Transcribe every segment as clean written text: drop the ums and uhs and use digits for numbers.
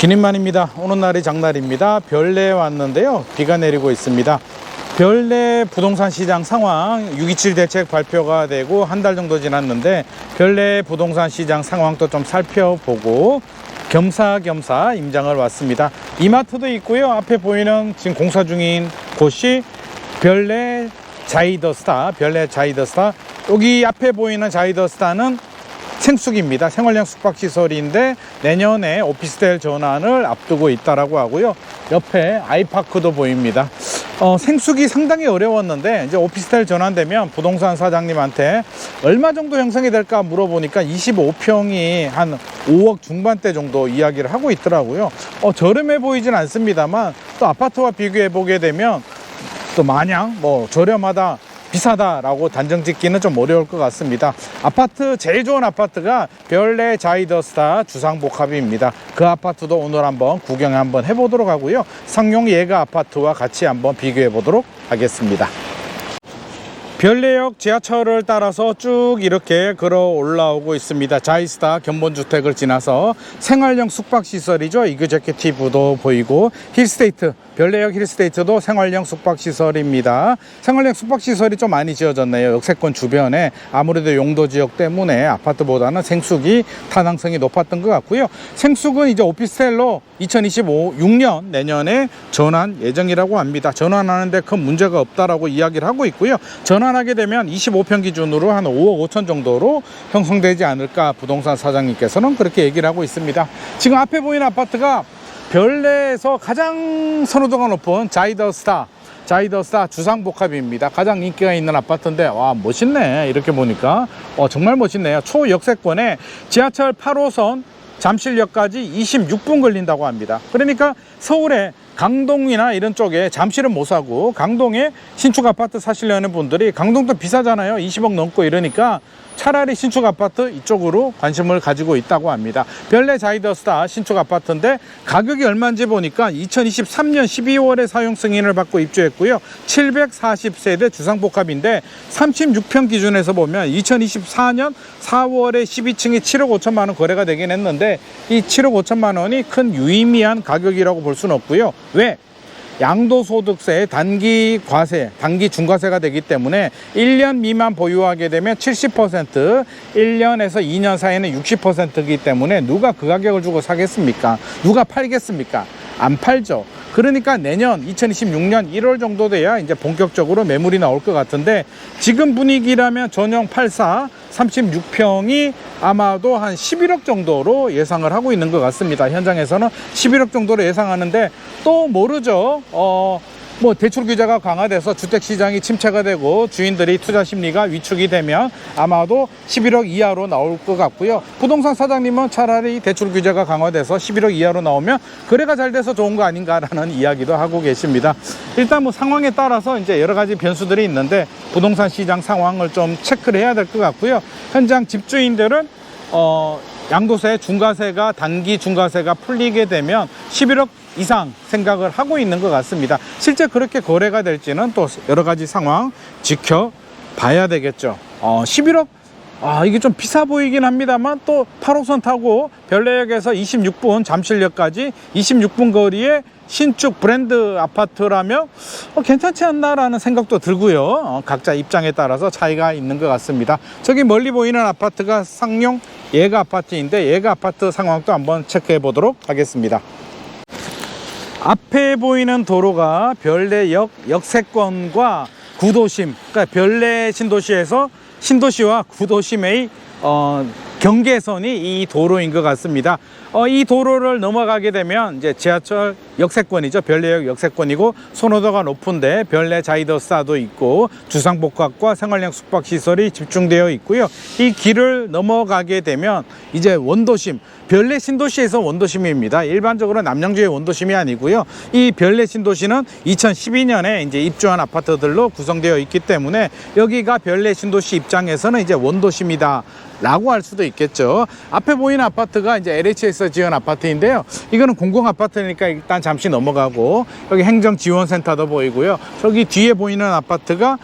기린만입니다. 오는 날이 장날입니다. 별내에 왔는데요. 비가 내리고 있습니다. 별내 부동산 시장 상황 6.27 대책 발표가 되고 한 달 정도 지났는데 별내 부동산 시장 상황도 좀 살펴보고 겸사겸사 임장을 왔습니다. 이마트도 있고요. 앞에 보이는 지금 공사 중인 곳이 별내 자이더스타, 별내 자이더스타. 여기 앞에 보이는 자이더스타는 생숙입니다. 생활형 숙박시설인데 내년에 오피스텔 전환을 앞두고 있다라고 하고요. 옆에 아이파크도 보입니다. 생숙이 상당히 어려웠는데 이제 오피스텔 전환되면 부동산 사장님한테 얼마 정도 형성이 될까 물어보니까 25평이 한 5억 중반대 정도 이야기를 하고 있더라고요. 저렴해 보이진 않습니다만 또 아파트와 비교해 보게 되면 또 마냥 저렴하다 비싸다라고 단정 짓기는 좀 어려울 것 같습니다. 아파트 제일 좋은 아파트가 별내 자이더스타 주상복합입니다. 그 아파트도 오늘 한번 구경 한번 해보도록 하고요. 상용 예가 아파트와 같이 한번 비교해 보도록 하겠습니다. 별내역 지하철을 따라서 쭉 이렇게 걸어 올라오고 있습니다. 자이스타 견본주택을 지나서 생활형 숙박시설이죠. 이그제큐티브도 보이고 힐스테이트, 별내역 힐스테이트도 생활형 숙박시설입니다. 생활형 숙박시설이 좀 많이 지어졌네요. 역세권 주변에 아무래도 용도 지역 때문에 아파트보다는 생숙이 타당성이 높았던 것 같고요. 생숙은 이제 오피스텔로 2026년 내년에 전환 예정이라고 합니다. 전환하는데 큰 문제가 없다라고 이야기를 하고 있고요. 전환하게 되면 25평 기준으로 한 5억 5천 정도로 형성되지 않을까 부동산 사장님께서는 그렇게 얘기를 하고 있습니다. 지금 앞에 보이는 아파트가 별내에서 가장 선호도가 높은 자이더스타 주상복합입니다. 가장 인기가 있는 아파트인데 와 멋있네. 이렇게 보니까 정말 멋있네요. 초역세권에 지하철 8호선 잠실역까지 26분 걸린다고 합니다. 그러니까 서울에 강동이나 이런 쪽에 잠실은 못 사고 강동에 신축 아파트 사시려는 분들이 강동도 비싸잖아요. 20억 넘고 이러니까 차라리 신축 아파트 이쪽으로 관심을 가지고 있다고 합니다. 별내 자이더스타 신축 아파트인데 가격이 얼마인지 보니까 2023년 12월에 사용 승인을 받고 입주했고요. 740세대 주상복합인데 36평 기준에서 보면 2024년 4월에 12층이 7억 5천만 원 거래가 되긴 했는데 이 7억 5천만 원이 큰 유의미한 가격이라고 볼 수는 없고요. 왜? 양도소득세 단기 과세, 단기 중과세가 되기 때문에 1년 미만 보유하게 되면 70%, 1년에서 2년 사이에는 60%이기 때문에 누가 그 가격을 주고 사겠습니까? 누가 팔겠습니까? 안 팔죠. 그러니까 내년 2026년 1월 정도 돼야 이제 본격적으로 매물이 나올 것 같은데 지금 분위기라면 전용 84 36평이 아마도 한 11억 정도로 예상을 하고 있는 것 같습니다. 현장에서는 11억 정도로 예상하는데 또 모르죠. 대출 규제가 강화돼서 주택시장이 침체가 되고 주인들이 투자 심리가 위축이 되면 아마도 11억 이하로 나올 것 같고요. 부동산 사장님은 차라리 대출 규제가 강화돼서 11억 이하로 나오면 거래가 잘 돼서 좋은 거 아닌가라는 이야기도 하고 계십니다. 일단 상황에 따라서 이제 여러 가지 변수들이 있는데 부동산 시장 상황을 좀 체크를 해야 될 것 같고요. 현장 집주인들은 양도세, 중과세가 단기 중과세가 풀리게 되면 11억 이상 생각을 하고 있는 것 같습니다. 실제 그렇게 거래가 될지는 또 여러 가지 상황 지켜봐야 되겠죠. 11억 이게 좀 비싸 보이긴 합니다만 또 8호선 타고 별내역에서 26분 잠실역까지 26분 거리에 신축 브랜드 아파트라면 괜찮지 않나라는 생각도 들고요. 각자 입장에 따라서 차이가 있는 것 같습니다. 저기 멀리 보이는 아파트가 상용 예가 아파트인데 예가 아파트 상황도 한번 체크해 보도록 하겠습니다. 앞에 보이는 도로가 별내역 역세권과 구도심, 그러니까 별내 신도시에서 신도시와 구도심의 경계선이 이 도로인 것 같습니다. 이 도로를 넘어가게 되면 이제 지하철 역세권이죠. 별내역 역세권이고 선호도가 높은데 별내 자이더스타도 있고 주상복합과 생활형 숙박시설이 집중되어 있고요. 이 길을 넘어가게 되면 이제 원도심, 별내 신도시에서 원도심입니다. 일반적으로 남양주의 원도심이 아니고요. 이 별내 신도시는 2012년에 이제 입주한 아파트들로 구성되어 있기 때문에 여기가 별내 신도시 입장에서는 이제 원도심이다 라고 할 수도 있겠죠. 앞에 보이는 아파트가 이제 LHS 계획에서 지은 아파트인데요. 이거는 공공 아파트니까 일단 잠시 넘어가고, 여기 행정지원센터도 보이고요. 저기 뒤에 보이는 아파트가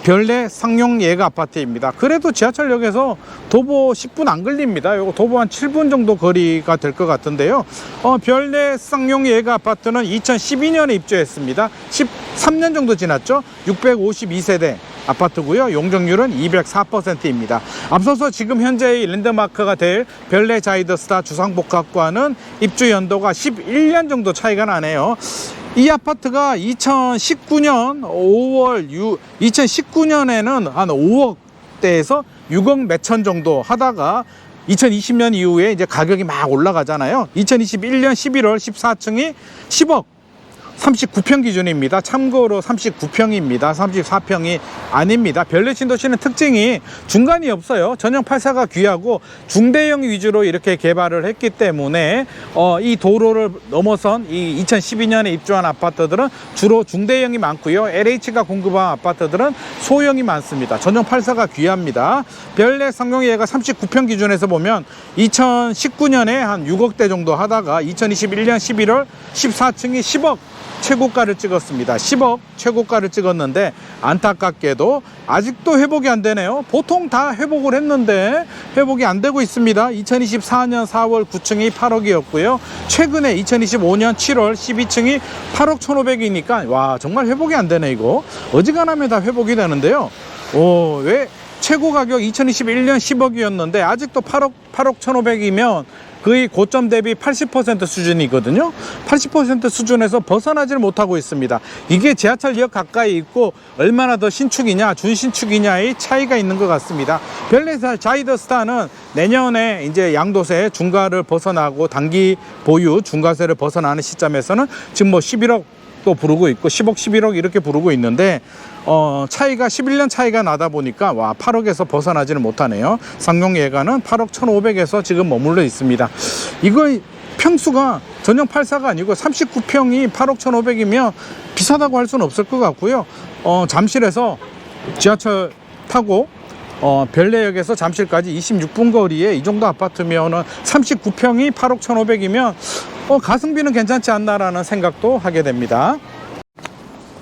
별내 상용 예가 아파트입니다. 그래도 지하철역에서 도보 10분 안 걸립니다. 요거 도보 한 7분 정도 거리가 될 것 같은데요. 별내 상용 예가 아파트는 2012년에 입주했습니다. 13년 정도 지났죠. 652세대 아파트고요. 용적률은 204%입니다. 앞서서 지금 현재의 랜드마크가 될 별내 자이더스타 주상복합과는 입주 연도가 11년 정도 차이가 나네요. 이 아파트가 2019년에는 한 5억대에서 6억 몇천 정도 하다가 2020년 이후에 이제 가격이 막 올라가잖아요. 2021년 11월 14층이 10억 39평 기준입니다. 참고로 39평입니다. 34평이 아닙니다. 별내 신도시는 특징이 중간이 없어요. 전용 8사가 귀하고 중대형 위주로 이렇게 개발을 했기 때문에 이 도로를 넘어선 이 2012년에 입주한 아파트들은 주로 중대형이 많고요. LH가 공급한 아파트들은 소형이 많습니다. 전용 8사가 귀합니다. 별내 상용예가 39평 기준에서 보면 2019년에 한 6억대 정도 하다가 2021년 11월 14층이 10억 최고가를 찍었습니다. 10억 최고가를 찍었는데 안타깝게도 아직도 회복이 안 되네요. 보통 다 회복을 했는데 회복이 안 되고 있습니다. 2024년 4월 9층이 8억이었고요. 최근에 2025년 7월 12층이 8억 1,500이니까 와 정말 회복이 안 되네. 이거 어지간하면 다 회복이 되는데요. 왜 최고 가격 2021년 10억이었는데 아직도 8억 1,500이면 거의 고점 대비 80% 수준이거든요. 80% 수준에서 벗어나질 못하고 있습니다. 이게 지하철역 가까이 있고 얼마나 더 신축이냐 준신축이냐의 차이가 있는 것 같습니다. 별내 자이더스타는 내년에 이제 양도세 중과를 벗어나고 단기 보유 중과세를 벗어나는 시점에서는 지금 뭐 11억 또 부르고 있고 10억 11억 이렇게 부르고 있는데 차이가 11년 차이가 나다 보니까 와 8억에서 벗어나지는 못하네요. 상용예가는 8억 1,500에서 지금 머물러 있습니다. 이거 평수가 전용 8사가 아니고 39평이 8억 1,500이면 비싸다고 할 수는 없을 것 같고요. 잠실에서 지하철 타고 별내역에서 잠실까지 26분 거리에 이 정도 아파트면은 39평이 8억 1,500이면 가성비는 괜찮지 않나라는 생각도 하게 됩니다.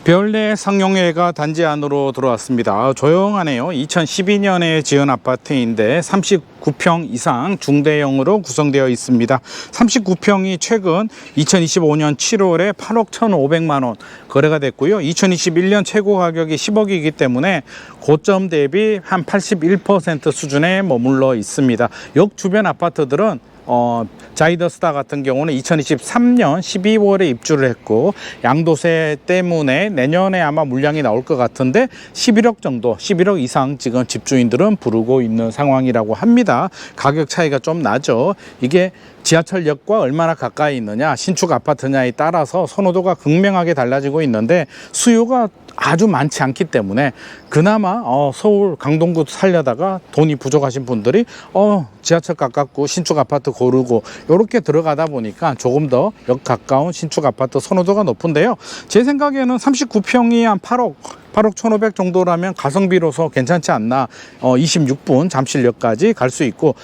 별내 상용예가 단지 안으로 들어왔습니다. 조용하네요. 2012년에 지은 아파트인데 39평 이상 중대형으로 구성되어 있습니다. 39평이 최근 2025년 7월에 8억 1,500만 원 거래가 됐고요. 2021년 최고 가격이 10억이기 때문에 고점 대비 한 81% 수준에 머물러 있습니다. 역 주변 아파트들은 자이더스타 같은 경우는 2023년 12월에 입주를 했고 양도세 때문에 내년에 아마 물량이 나올 것 같은데 11억 정도 11억 이상 지금 집주인들은 부르고 있는 상황이라고 합니다. 가격 차이가 좀 나죠. 이게 지하철역과 얼마나 가까이 있느냐 신축 아파트냐에 따라서 선호도가 극명하게 달라지고 있는데 수요가 아주 많지 않기 때문에 그나마 서울 강동구 살려다가 돈이 부족하신 분들이 지하철 가깝고 신축 아파트 고르고 이렇게 들어가다 보니까 조금 더 역 가까운 신축 아파트 선호도가 높은데요. 제 생각에는 39평이 한 8억 1,500 정도라면 가성비로서 괜찮지 않나. 26분 잠실역까지 갈 수 있고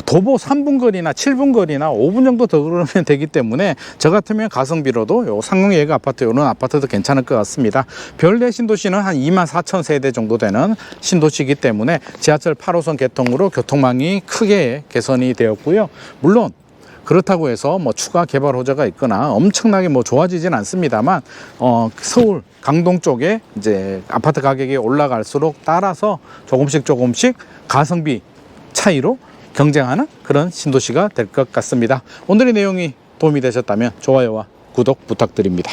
도보 3분 거리나 7분 거리나 5분 정도 더 그러면 되기 때문에 저 같으면 가성비로도 요 상용예가 아파트 이런 아파트도 괜찮을 것 같습니다. 별내 신도시는 한 24,000세대 정도 되는 신도시이기 때문에 지하철 8호선 개통으로 교통망이 크게 개선이 되었고요. 물론 그렇다고 해서 뭐 추가 개발 호재가 있거나 엄청나게 뭐 좋아지진 않습니다만 서울 강동 쪽에 이제 아파트 가격이 올라갈수록 따라서 조금씩 가성비 차이로 경쟁하는 그런 신도시가 될 것 같습니다. 오늘의 내용이 도움이 되셨다면 좋아요와 구독 부탁드립니다.